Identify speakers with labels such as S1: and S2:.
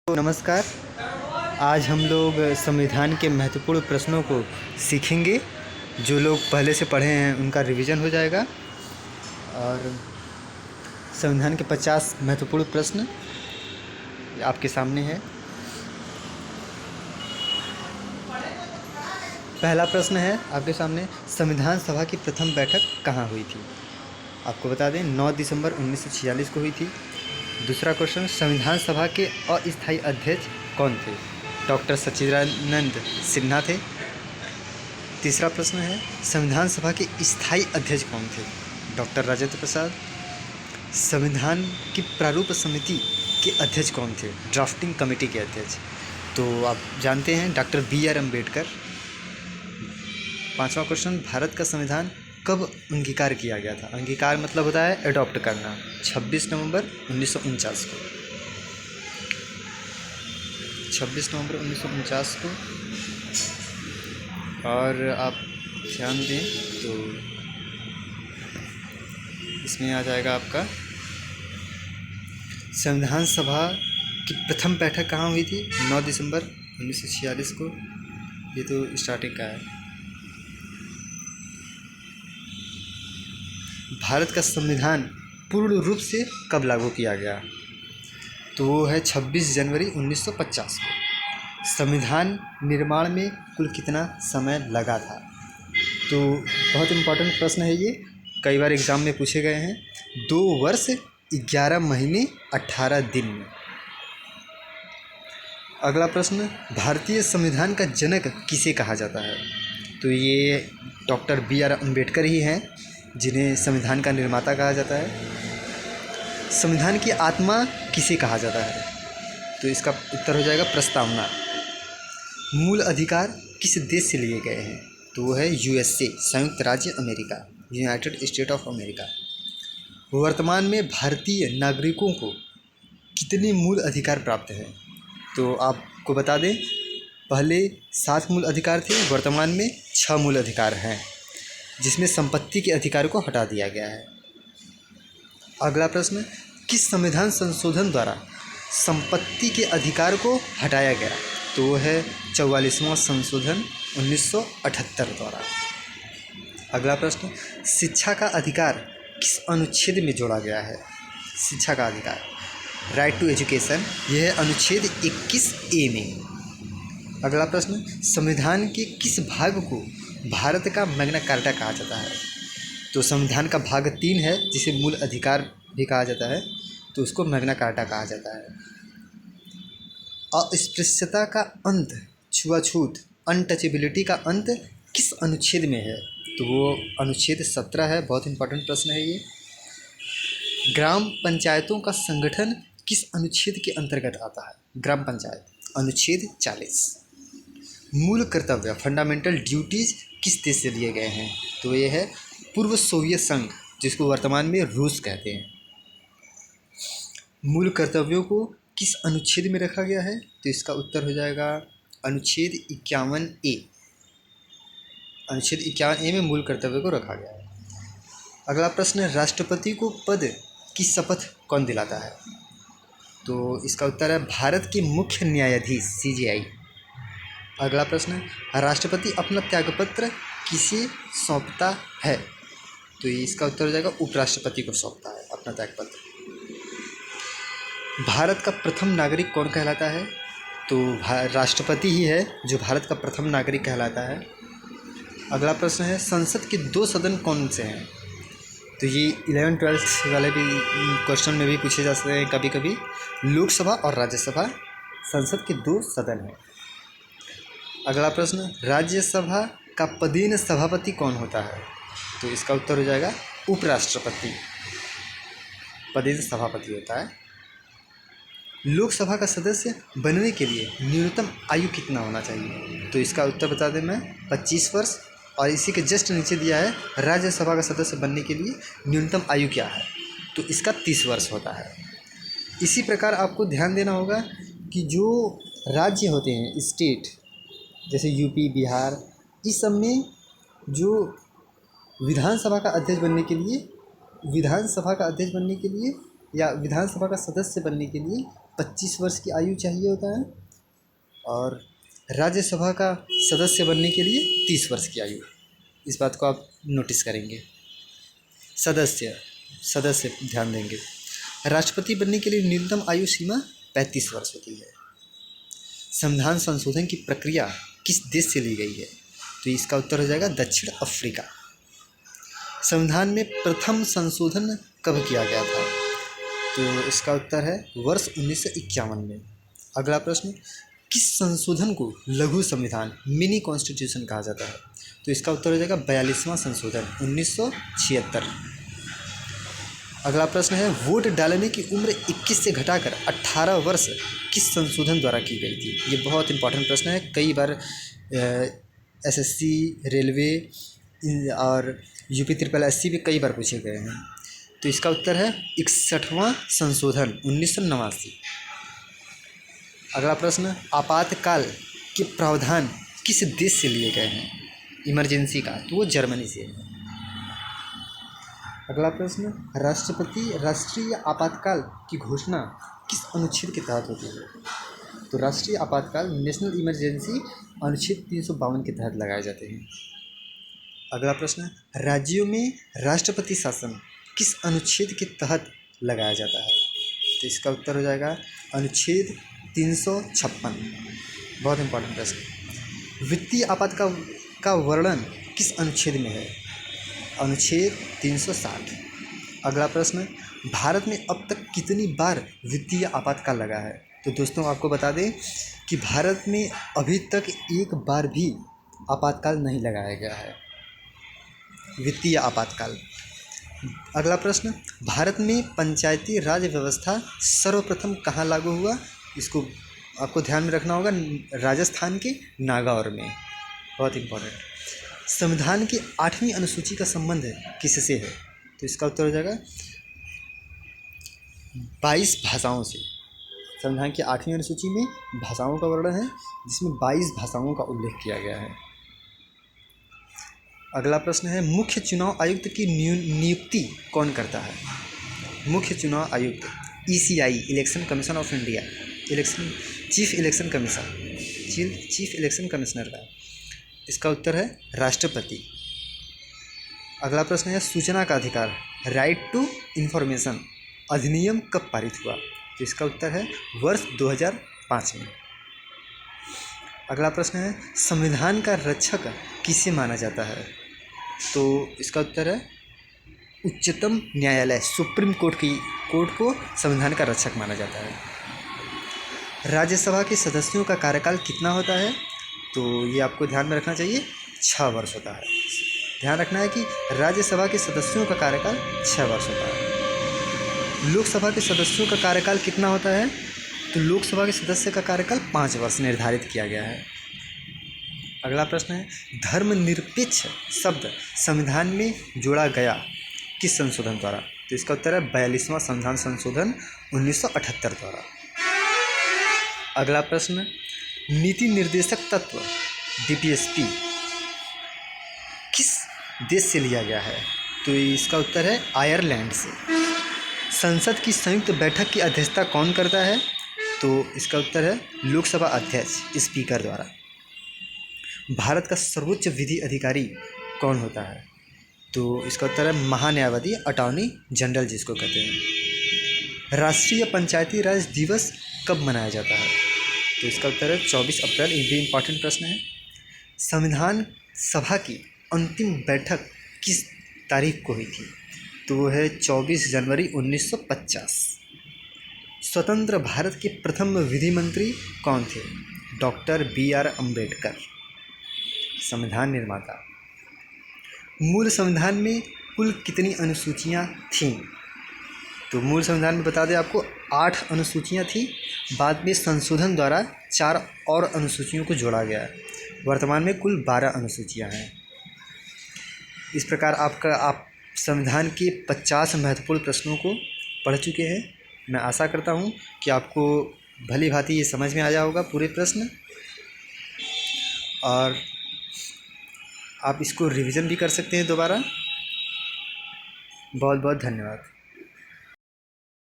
S1: नमस्कार। आज हम लोग संविधान के महत्वपूर्ण प्रश्नों को सीखेंगे। जो लोग पहले से पढ़े हैं उनका रिवीजन हो जाएगा और संविधान के 50 महत्वपूर्ण प्रश्न आपके सामने है। पहला प्रश्न है आपके सामने, संविधान सभा की प्रथम बैठक कहाँ हुई थी? आपको बता दें 9 दिसंबर 1946 को हुई थी। दूसरा क्वेश्चन, संविधान सभा के अस्थायी अध्यक्ष कौन थे? डॉक्टर सच्चिदानंद सिन्हा थे। तीसरा प्रश्न है, संविधान सभा के स्थायी अध्यक्ष कौन थे? डॉक्टर राजेंद्र प्रसाद। संविधान की प्रारूप समिति के अध्यक्ष कौन थे? ड्राफ्टिंग कमेटी के अध्यक्ष तो आप जानते हैं डॉक्टर BR अम्बेडकर। पांचवा क्वेश्चन, भारत का संविधान कब अंगीकार किया गया था? अंगीकार मतलब होता है एडॉप्ट करना। 26 नवंबर 1949 को। 26 नवंबर 1949 को। और आप ध्यान दें तो इसमें आ जाएगा आपका संविधान सभा की प्रथम बैठक कहाँ हुई थी? 9 दिसंबर 1946 को। ये तो स्टार्टिंग का है। भारत का संविधान पूर्ण रूप से कब लागू किया गया? तो वो है 26 जनवरी 1950 को। संविधान निर्माण में कुल कितना समय लगा था? तो बहुत इम्पोर्टेंट प्रश्न है ये, कई बार एग्ज़ाम में पूछे गए हैं। 2 वर्ष 11 महीने 18 दिन में। अगला प्रश्न, भारतीय संविधान का जनक किसे कहा जाता है? तो ये डॉक्टर BR अम्बेडकर ही हैं जिन्हें संविधान का निर्माता कहा जाता है। संविधान की आत्मा किसे कहा जाता है? तो इसका उत्तर हो जाएगा प्रस्तावना। मूल अधिकार किस देश से लिए गए हैं? तो वो है USA, संयुक्त राज्य America, United state of America. वर्तमान में भारतीय नागरिकों को कितने मूल अधिकार प्राप्त हैं? तो आपको बता दें, पहले 7 मूल अधिकार थे, वर्तमान में 6 मूल अधिकार हैं, जिसमें संपत्ति के अधिकार को हटा दिया गया है। अगला प्रश्न, किस संविधान संशोधन द्वारा संपत्ति के अधिकार को हटाया गया? तो वो है 44वां संशोधन 1978 द्वारा। अगला प्रश्न, शिक्षा का अधिकार किस अनुच्छेद में जोड़ा गया है? शिक्षा का अधिकार, राइट टू एजुकेशन, यह है अनुच्छेद 21A में। अगला प्रश्न, संविधान के किस भाग को भारत का मैग्ना कार्टा कहा जाता है? तो संविधान का भाग 3 है जिसे मूल अधिकार भी कहा जाता है, तो उसको मैग्ना कार्टा कहा जाता है। अस्पृश्यता का अंत, छुआछूत, अनटचेबिलिटी का अंत किस अनुच्छेद में है? तो वो अनुच्छेद 17 है। बहुत इंपॉर्टेंट प्रश्न है ये। ग्राम पंचायतों का संगठन किस अनुच्छेद के अंतर्गत आता है? ग्राम पंचायत, अनुच्छेद 40। मूल कर्तव्य, फंडामेंटल ड्यूटीज़ किस देश से लिए गए हैं? तो ये है पूर्व सोवियत संघ, जिसको वर्तमान में रूस कहते हैं। मूल कर्तव्यों को किस अनुच्छेद में रखा गया है? तो इसका उत्तर हो जाएगा अनुच्छेद 51A। अनुच्छेद 51A में मूल कर्तव्य को रखा गया है। अगला प्रश्न, राष्ट्रपति को पद की शपथ कौन दिलाता है? तो इसका उत्तर है भारत के मुख्य न्यायाधीश CJI। अगला प्रश्न, राष्ट्रपति अपना त्यागपत्र किसे सौंपता है? तो इसका उत्तर हो जाएगा उपराष्ट्रपति को सौंपता है अपना त्यागपत्र। भारत का प्रथम नागरिक कौन कहलाता है? तो राष्ट्रपति ही है जो भारत का प्रथम नागरिक कहलाता है। अगला प्रश्न है, संसद के 2 सदन कौन से हैं? तो ये 11-12 वाले भी क्वेश्चन में भी पूछे जा सकते हैं कभी कभी। लोकसभा और राज्यसभा संसद के 2 सदन हैं। अगला प्रश्न, राज्यसभा का पदेन सभापति कौन होता है? तो इसका उत्तर हो जाएगा उपराष्ट्रपति पदेन सभापति होता है। लोकसभा का सदस्य बनने के लिए न्यूनतम आयु कितना होना चाहिए? तो इसका उत्तर बता दें मैं 25 वर्ष। और इसी के जस्ट नीचे दिया है राज्यसभा का सदस्य बनने के लिए न्यूनतम आयु क्या है? तो इसका 30 वर्ष होता है। इसी प्रकार आपको ध्यान देना होगा कि जो राज्य होते हैं, स्टेट, जैसे UP, बिहार, इस सब में जो विधानसभा का अध्यक्ष बनने के लिए या विधानसभा का सदस्य बनने के लिए 25 वर्ष की आयु चाहिए होता है और राज्यसभा का सदस्य बनने के लिए 30 वर्ष की आयु। इस बात को आप नोटिस करेंगे। सदस्य सदस्य ध्यान देंगे। राष्ट्रपति बनने के लिए न्यूनतम आयु सीमा 35 वर्ष होती है। संविधान संशोधन की प्रक्रिया किस देश से ली गई है? तो इसका उत्तर हो जाएगा दक्षिण अफ्रीका। संविधान में प्रथम संशोधन कब किया गया था? तो इसका उत्तर है वर्ष 1951 में। अगला प्रश्न, किस संशोधन को लघु संविधान मिनी कॉन्स्टिट्यूशन कहा जाता है? तो इसका उत्तर हो जाएगा 42वां संशोधन 1976। अगला प्रश्न है, वोट डालने की उम्र 21 से घटाकर 18 वर्ष किस संशोधन द्वारा की गई थी? ये बहुत इंपॉर्टेंट प्रश्न है, कई बार एसएससी, रेलवे और यूपी SSSC भी कई बार पूछे गए हैं। तो इसका उत्तर है 61वां संशोधन 1989। अगला प्रश्न, आपातकाल के प्रावधान किस देश से लिए गए हैं इमरजेंसी का? तो वो जर्मनी से है। अगला प्रश्न, राष्ट्रीय आपातकाल की घोषणा किस अनुच्छेद के तहत होती है? तो राष्ट्रीय आपातकाल नेशनल इमरजेंसी अनुच्छेद 352 के तहत लगाए जाते हैं। अगला प्रश्न, राज्यों में राष्ट्रपति शासन किस अनुच्छेद के तहत लगाया जाता है? तो इसका उत्तर हो जाएगा अनुच्छेद 356। बहुत इंपॉर्टेंट प्रश्न। वित्तीय आपात का वर्णन किस अनुच्छेद में है? अनुच्छेद 360। अगला प्रश्न, भारत में अब तक कितनी बार वित्तीय आपातकाल लगा है? तो दोस्तों आपको बता दें कि भारत में अभी तक एक बार भी आपातकाल नहीं लगाया गया है, वित्तीय आपातकाल। अगला प्रश्न, भारत में पंचायती राज व्यवस्था सर्वप्रथम कहाँ लागू हुआ? इसको आपको ध्यान में रखना होगा, राजस्थान के नागौर में। बहुत इंपॉर्टेंट। संविधान की 8वीं अनुसूची का संबंध किससे है? तो इसका उत्तर हो जाएगा 22 भाषाओं से। संविधान की 8वीं अनुसूची में भाषाओं का वर्णन है, जिसमें 22 भाषाओं का उल्लेख किया गया है। अगला प्रश्न है, मुख्य चुनाव आयुक्त की नियुक्ति कौन करता है? मुख्य चुनाव आयुक्त ECI, election commission of India, chief election commissioner का। इसका उत्तर है राष्ट्रपति। अगला प्रश्न है, सूचना का अधिकार राइट टू इंफॉर्मेशन अधिनियम कब पारित हुआ? तो इसका उत्तर है वर्ष 2005 में। अगला प्रश्न है, संविधान का रक्षक किसे माना जाता है? तो इसका उत्तर है उच्चतम न्यायालय, सुप्रीम कोर्ट को संविधान का रक्षक माना जाता है। राज्यसभा के सदस्यों का कार्यकाल कितना होता है? तो ये आपको ध्यान में रखना चाहिए, 6 वर्ष होता है। ध्यान रखना है कि राज्यसभा के सदस्यों का कार्यकाल 6 वर्ष होता है। लोकसभा के सदस्यों का कार्यकाल कितना होता है? तो लोकसभा के सदस्य का कार्यकाल 5 वर्ष निर्धारित किया गया है। अगला प्रश्न है, धर्मनिरपेक्ष शब्द संविधान में जोड़ा गया किस संशोधन द्वारा? तो इसका उत्तर है 42वां संविधान संशोधन 1978 द्वारा। अगला प्रश्न, नीति निर्देशक तत्व DPSP किस देश से लिया गया है? तो इसका उत्तर है आयरलैंड से। संसद की संयुक्त बैठक की अध्यक्षता कौन करता है? तो इसका उत्तर है लोकसभा अध्यक्ष स्पीकर द्वारा। भारत का सर्वोच्च विधि अधिकारी कौन होता है? तो इसका उत्तर है महान्यायवादी, अटॉर्नी जनरल जिसको कहते हैं। राष्ट्रीय पंचायती राज दिवस कब मनाया जाता है? तो इसका उत्तर है 24 अप्रैल। ये भी इम्पॉर्टेंट प्रश्न है। संविधान सभा की अंतिम बैठक किस तारीख को हुई थी? तो वो है 24 जनवरी 1950। स्वतंत्र भारत के प्रथम विधि मंत्री कौन थे? डॉक्टर BR अम्बेडकर, संविधान निर्माता। मूल संविधान में कुल कितनी अनुसूचियाँ थीं? तो मूल संविधान में बता दें आपको 8 अनुसूचियाँ थीं। बाद में संशोधन द्वारा 4 और अनुसूचियों को जोड़ा गया। वर्तमान में कुल 12 अनुसूचियाँ हैं। इस प्रकार आप संविधान के 50 महत्वपूर्ण प्रश्नों को पढ़ चुके हैं। मैं आशा करता हूँ कि आपको भली भांति ये समझ में आया होगा पूरे प्रश्न, और आप इसको रिवीजन भी कर सकते हैं दोबारा। बहुत बहुत धन्यवाद।